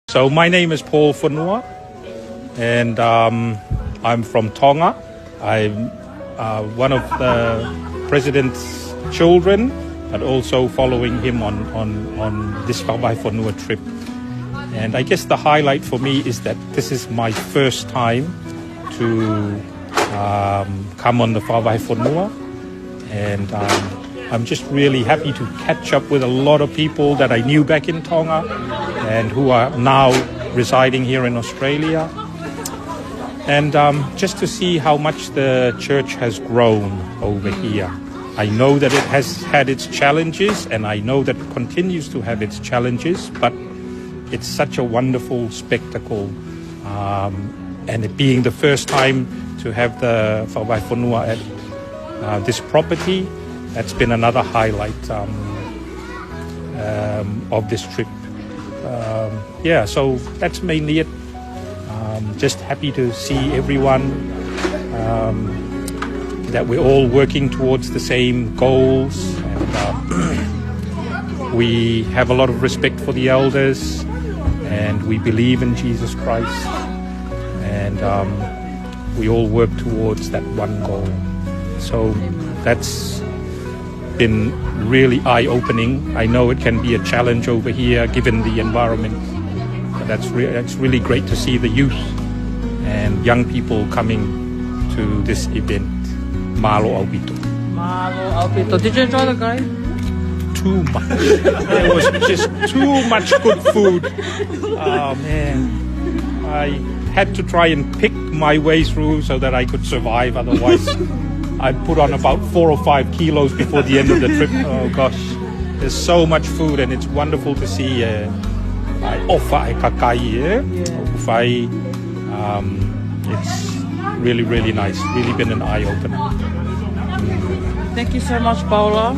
So my name is PAULA FONUA, and I'm from Tonga. I'm one of the president's children, but also following him on this Fakavahefonua trip. And I guess the highlight for me is that this is my first time to come on the Fakavahefonua, and I'm just really happy to catch up with a lot of people that I knew back in Tonga and who are now residing here in Australia. And just to see how much the church has grown over here. I know that it has had its challenges, and I know that it continues to have its challenges, but it's such a wonderful spectacle. And it being the first time to have the Fakavahefonua at this property, that's been another highlight of this trip. So that's mainly it. Just happy to see everyone, that we're all working towards the same goals. And, we have a lot of respect for the elders, and we believe in Jesus Christ, and we all work towards that one goal. So that's been really eye-opening. I know it can be a challenge over here given the environment, but it's really great to see the youth and young people coming to this event. Malo Aupito. Malo Aupito. Did you enjoy the guide? Too much. There was just too much good food. Oh man, I had to try and pick my way through so that I could survive. Otherwise, I'd put on about 4 or 5 kilos before the end of the trip. Oh gosh, there's so much food, and it's wonderful to see ofai kakai. It's really, really nice. Really been an eye-opener. Thank you so much, Paula.